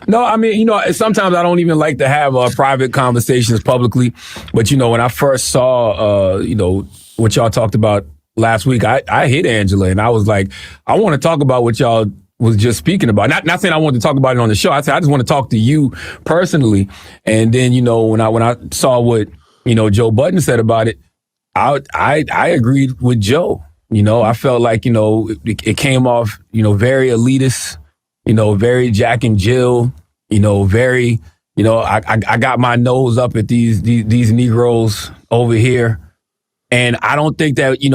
No, I mean, sometimes I don't even like to have private conversations publicly. But, when I first saw, what y'all talked about last week, I hit Angela and I was like, I want to talk about what y'all was just speaking about. Not saying I wanted to talk about it on the show. I said, I just want to talk to you personally. And then, when I saw what, Joe Budden said about it, I agreed with Joe. I felt like, it came off, very elitist, very Jack and Jill, very, I got my nose up at these Negroes over here. And I don't think that, you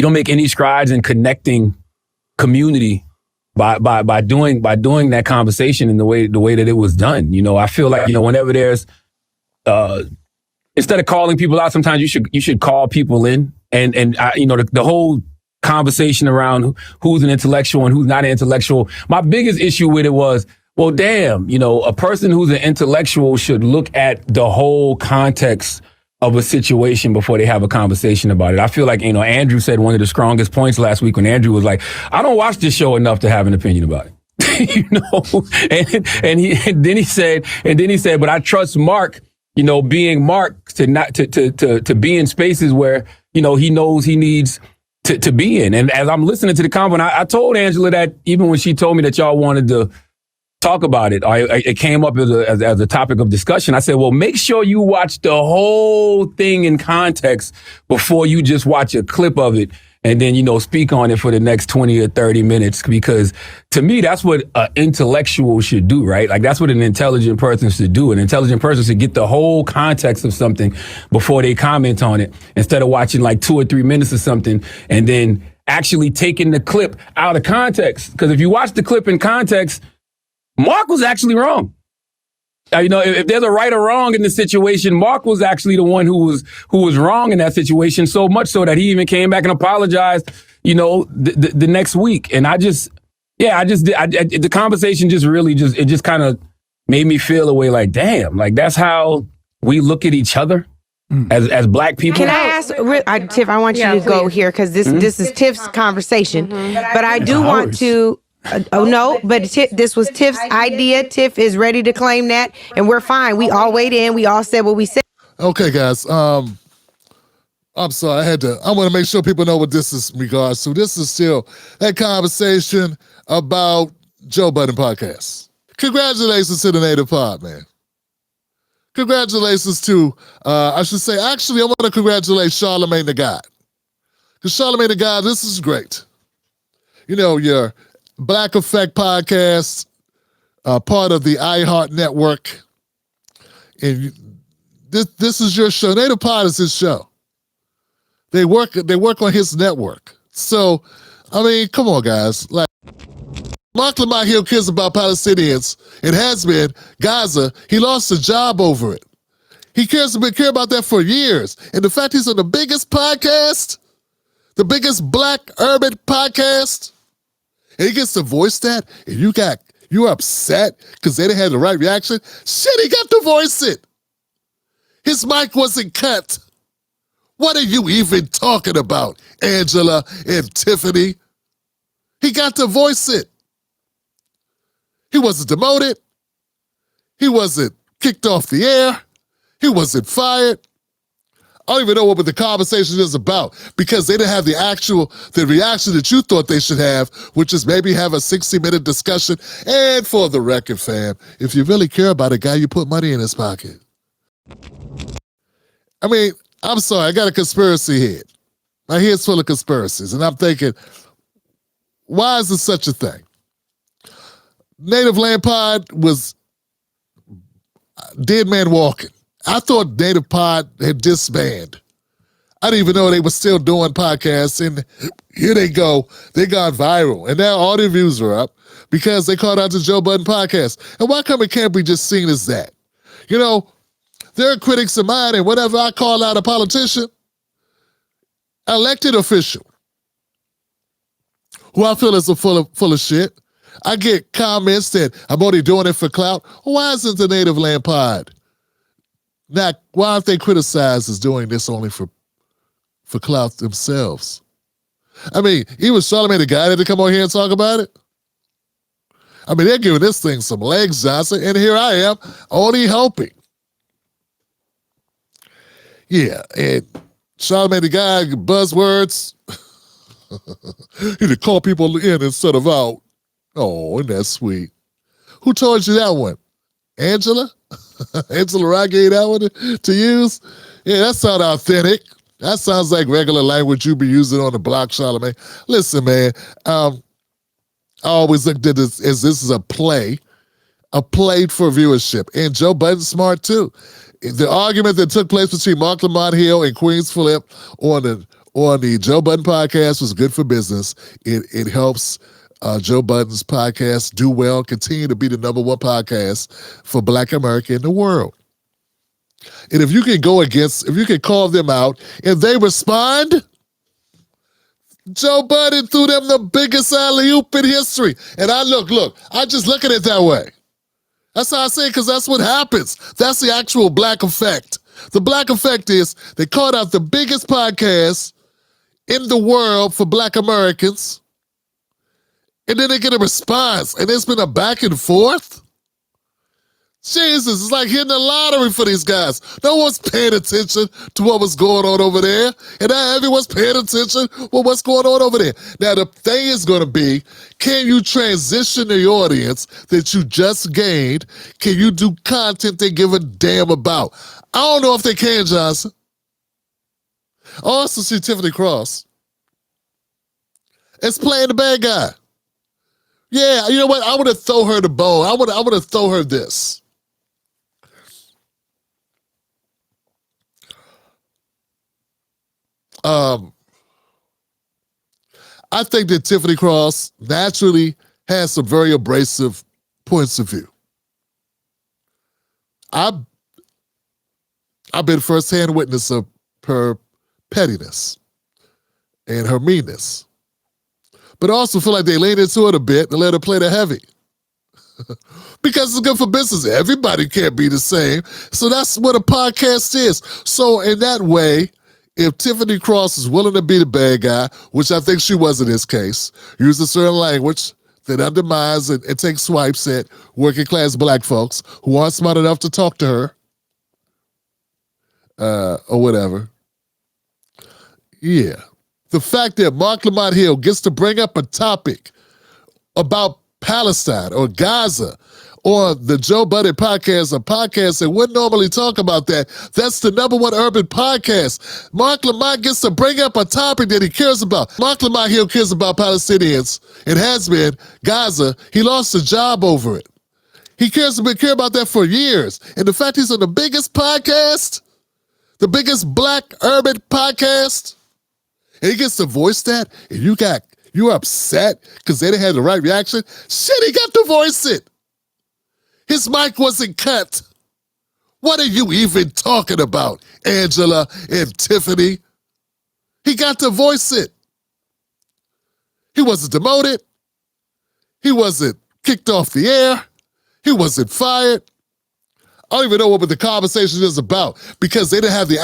don't make any strides in connecting community by doing that conversation in the way that it was done. I feel like, whenever there's, instead of calling people out, sometimes you should call people in. And the whole conversation around who's an intellectual and who's not an intellectual. My biggest issue with it was, well, damn, a person who's an intellectual should look at the whole context of a situation before they have a conversation about it. I feel like, Andrew said one of the strongest points last week when Andrew was like, I don't watch this show enough to have an opinion about it. And then he said, but I trust Marc, being Marc to be in spaces where, he knows he needs to be in. And as I'm listening to the convo, I told Angela that even when she told me that y'all wanted to talk about it, it came up as a topic of discussion. I said, well, make sure you watch the whole thing in context before you just watch a clip of it and then, speak on it for the next 20 or 30 minutes. Because to me, that's what an intellectual should do, right? Like that's what an intelligent person should do. An intelligent person should get the whole context of something before they comment on it, instead of watching like 2 or 3 minutes of something and then actually taking the clip out of context. Because if you watch the clip in context, Marc was actually wrong. If there's a right or wrong in the situation, Marc was actually the one who was wrong in that situation, so much so that he even came back and apologized, the next week. And the conversation just kind of made me feel a way like, damn, like that's how we look at each other as Black people. Can I ask, Tiff, I want you to go here because this is Tiff's conversation, but I do want to. No, but this was Tiff's idea. Tiff is ready to claim that, and we're fine. We all weighed in. We all said what we said. Okay, guys. I'm sorry. I want to make sure people know what this is in regards to. This is still that conversation about Joe Budden podcast. Congratulations to the Native Pod, man. Congratulations to, I want to congratulate Charlamagne the God. Because Charlamagne the God, this is great. Your Black Effect podcast, part of the iHeart Network. And this is your show. Native Pod is his show. They work on his network. So, come on, guys. Like, Marc Lamont Hill cares about Palestinians. It has been Gaza. He lost a job over it. He care about that for years. And the fact he's on the biggest podcast, the biggest Black urban podcast, and he gets to voice that, and you're upset because they didn't have the right reaction. Shit, he got to voice it. His mic wasn't cut. What are you even talking about, Angela and Tiffany? He got to voice it. He wasn't demoted. He wasn't kicked off the air. He wasn't fired. I don't even know what the conversation is about because they didn't have the reaction that you thought they should have, which is maybe have a 60-minute discussion. And for the record, fam, if you really care about a guy, you put money in his pocket. I'm sorry, I got a conspiracy head. My head's full of conspiracies, and I'm thinking, why is there such a thing? Native Land Pod was dead man walking. I thought Native Pod had disbanded. I didn't even know they were still doing podcasts, and here they go. They got viral, and now all their views are up because they called out the Joe Budden podcast. And why come it can't be just seen as that? There are critics of mine, and whenever I call out a politician, elected official, who I feel is full of shit, I get comments that I'm only doing it for clout. Why isn't the Native Land Pod? Why aren't they criticized as doing this only for clout themselves? Even Charlamagne the guy had to come on here and talk about it. I mean, they're giving this thing some legs, Johnson, and here I am, only helping. Yeah, and Charlamagne the guy, buzzwords. He to call people in instead of out. Oh, isn't that sweet? Who told you that one? Angela? Angela Rye gave that one to use? Yeah, that sounds authentic. That sounds like regular language you be using on the block, Charlamagne. Listen, man, I always looked at this as this is a play for viewership. And Joe Budden's smart, too. The argument that took place between Marc Lamont Hill and Queens Phillip on the Joe Budden podcast was good for business. It helps Joe Budden's podcast do well, continue to be the #1 podcast for Black America in the world. And if you can call them out and they respond, Joe Budden threw them the biggest alley-oop in history. And I just look at it that way. That's how I say it, because that's what happens. That's the actual black effect. The black effect is they called out the biggest podcast in the world for Black Americans, and then they get a response, and it's been a back and forth. Jesus, it's like hitting the lottery for these guys. No one's paying attention to what was going on over there, and now everyone's paying attention to what's going on over there. Now, the thing is going to be, can you transition the audience that you just gained? Can you do content they give a damn about? I don't know if they can, Johnson. I also see Tiffany Cross as playing the bad guy. Yeah, you know what? I want to throw her the bone. I want to throw her this. I think that Tiffany Cross naturally has some very abrasive points of view. I've been firsthand witness of her pettiness and her meanness. But I also feel like they leaned into it a bit and let her play the heavy. Because it's good for business. Everybody can't be the same. So that's what a podcast is. So in that way, if Tiffany Cross is willing to be the bad guy, which I think she was in this case, use a certain language that undermines and takes swipes at working class black folks who aren't smart enough to talk to her, or whatever. Yeah. The fact that Marc Lamont Hill gets to bring up a topic about Palestine or Gaza or the Joe Budden podcast, a podcast that wouldn't normally talk about that. That's the #1 urban podcast. Marc Lamont gets to bring up a topic that he cares about. Marc Lamont Hill cares about Palestinians. It has been Gaza. He lost a job over it. He cares about that for years. And the fact he's on the biggest podcast, the biggest black urban podcast, and he gets to voice that, and you're upset because they didn't have the right reaction. Shit, he got to voice it. His mic wasn't cut. What are you even talking about, Angela and Tiffany? He got to voice it. He wasn't demoted. He wasn't kicked off the air. He wasn't fired. I don't even know what the conversation is about because they didn't have the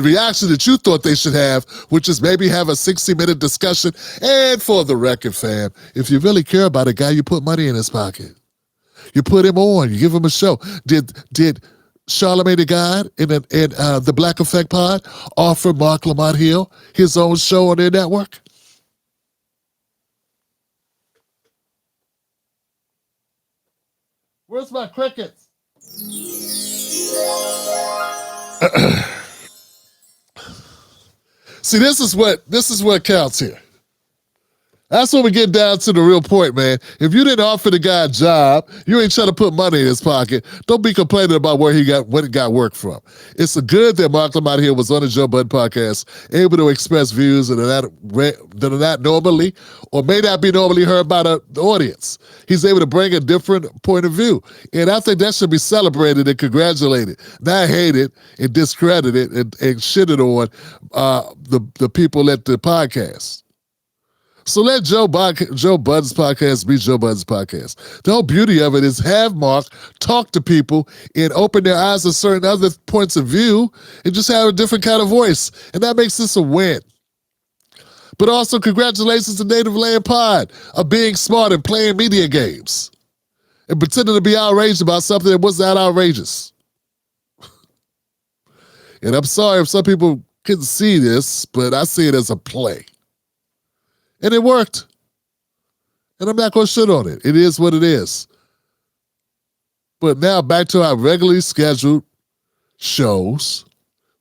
reaction that you thought they should have, which is maybe have a 60-minute discussion. And for the record, fam, if you really care about a guy, you put money in his pocket. You put him on. You give him a show. Did Charlamagne the God and the Black Effect Pod offer Marc Lamont Hill his own show on their network? Where's my crickets? See, this is what counts here. That's when we get down to the real point, man. If you didn't offer the guy a job, you ain't trying to put money in his pocket. Don't be complaining about what he got work from. It's a good that Marc Lamont Hill was on the Joe Budden podcast, able to express views that are not normally or may not be normally heard by the audience. He's able to bring a different point of view. And I think that should be celebrated and congratulated, not hated and discredited and shitted on the people at the podcast. So let Joe Budden's podcast be Joe Budden's podcast. The whole beauty of it is have Marc talk to people and open their eyes to certain other points of view and just have a different kind of voice. And that makes this a win. But also congratulations to Native Land Pod of being smart and playing media games and pretending to be outraged about something that was not outrageous. And I'm sorry if some people couldn't see this, but I see it as a play. And it worked. And I'm not going to shit on it. It is what it is. But now back to our regularly scheduled shows.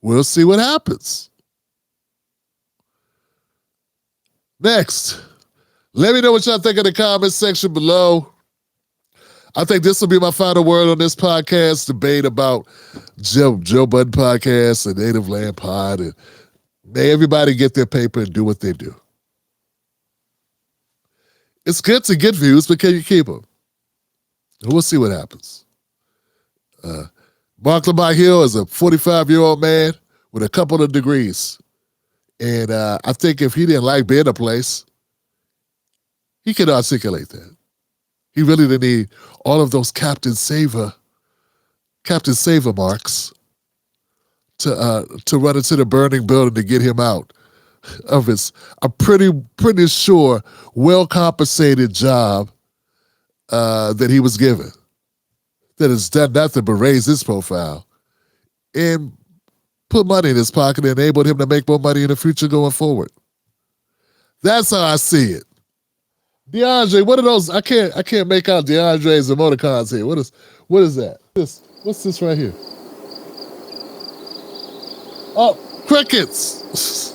We'll see what happens. Next, let me know what y'all think in the comments section below. I think this will be my final word on this podcast debate about Joe Budden podcast and Native Land Pod. And may everybody get their paper and do what they do. It's good to get views, but can you keep them? And we'll see what happens. Marc Lamont Hill is a 45-year-old man with a couple of degrees. And I think if he didn't like being a place, he could articulate that. He really didn't need all of those Captain Saver marks to run into the burning building to get him out of his a pretty sure well-compensated job that he was given, that has done nothing but raise his profile and put money in his pocket and enabled him to make more money in the future going forward. That's how I see it. DeAndre, what are those? I can't make out DeAndre's emoticons here. What is that? What's this right here? Oh, crickets.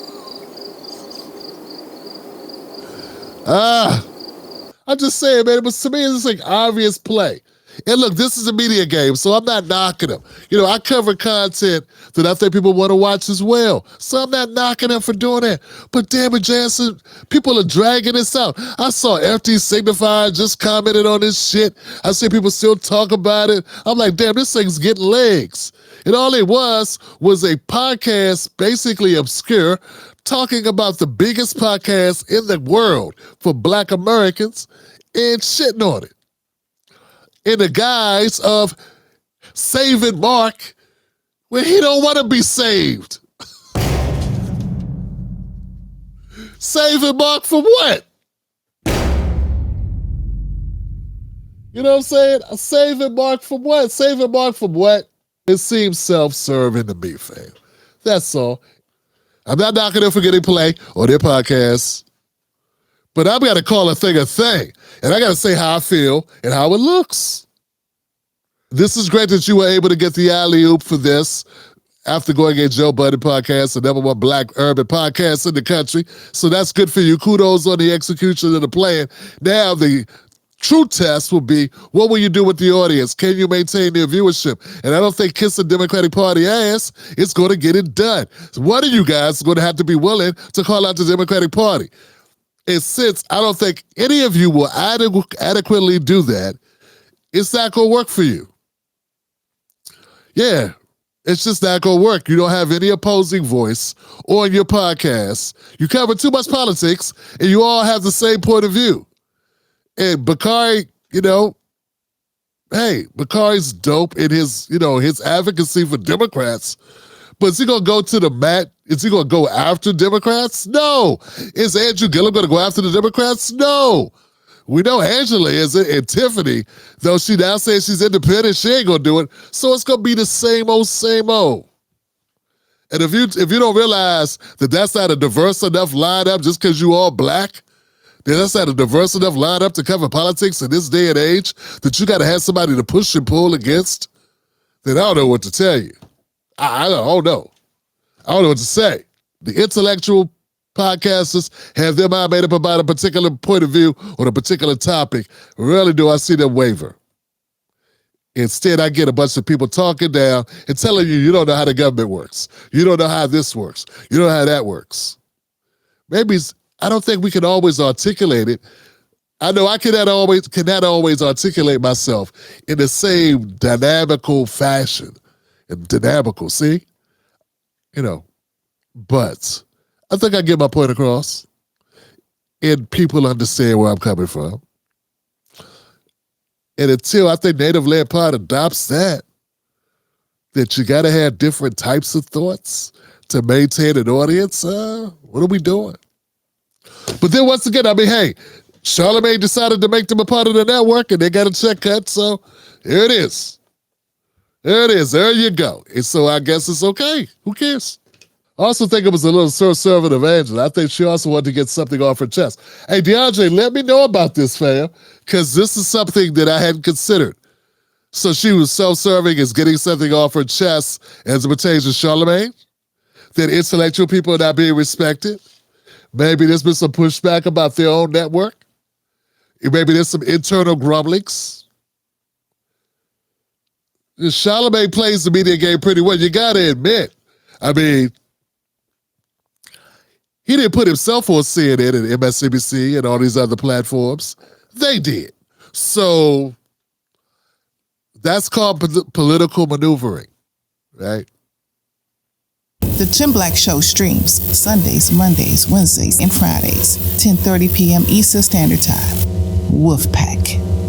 I'm just saying, man, but to me, it's like obvious play. And look, this is a media game, so I'm not knocking them. You know, I cover content that I think people want to watch as well. So I'm not knocking them for doing that. But damn it, Jansen, people are dragging this out. I saw FT Signifier just commented on this shit. I see people still talk about it. I'm like, damn, this thing's getting legs. And all it was a podcast, basically obscure, talking about the biggest podcast in the world for Black Americans and shitting on it. In the guise of saving Marc when he don't want to be saved. Saving Marc from what? You know what I'm saying? Saving Marc from what? Saving Marc from what? It seems self-serving to me, fam. That's all. I'm not knocking them for getting play on their podcasts. But I've got to call a thing, and I got to say how I feel and how it looks. This is great that you were able to get the alley-oop for this after going at Joe Budden podcast, the #1 Black urban podcast in the country. So that's good for you. Kudos on the execution of the plan. Now the true test will be, what will you do with the audience? Can you maintain their viewership? And I don't think kissing Democratic Party ass is going to get it done. One of you guys is going to have to be willing to call out the Democratic Party. And since I don't think any of you will adequately do that, it's not going to work for you. Yeah, it's just not going to work. You don't have any opposing voice on your podcast. You cover too much politics, and you all have the same point of view. And Bakari, Bakari's dope in his advocacy for Democrats. But is he going to go to the mat? Is he going to go after Democrats? No. Is Andrew Gillum going to go after the Democrats? No. We know Angela isn't, and Tiffany, though she now says she's independent, she ain't going to do it. So it's going to be the same old, same old. And if you don't realize that that's not a diverse enough lineup just because you all Black, then that's not a diverse enough lineup to cover politics in this day and age, that you got to have somebody to push and pull against, then I don't know what to tell you. I don't know. I don't know what to say. The intellectual podcasters have their mind made up about a particular point of view on a particular topic. Rarely do I see them waver. Instead, I get a bunch of people talking down and telling you don't know how the government works. You don't know how this works. You don't know how that works. Maybe I don't think we can always articulate it. I know I cannot always articulate myself in the same dynamical fashion. Dynamical, see? But I think I get my point across. And people understand where I'm coming from. And until I think Native Land Pod adopts that you got to have different types of thoughts to maintain an audience, what are we doing? But then once again, I mean, hey, Charlamagne decided to make them a part of the network and they got a check cut, so here it is. There it is. There you go. And so I guess it's okay. Who cares? I also think it was a little servant of Angela. I think she also wanted to get something off her chest. Hey, DeAndre, let me know about this, fam, because this is something that I hadn't considered. So she was self-serving as getting something off her chest as it pertains to Charlamagne, that intellectual people are not being respected. Maybe there's been some pushback about their own network. Maybe there's some internal grumblings. Charlamagne plays the media game pretty well. You got to admit, I mean, he didn't put himself on CNN and MSNBC and all these other platforms. They did. So that's called political maneuvering, right? The Tim Black Show streams Sundays, Mondays, Wednesdays, and Fridays, 10:30 p.m. Eastern Standard Time. Wolfpack.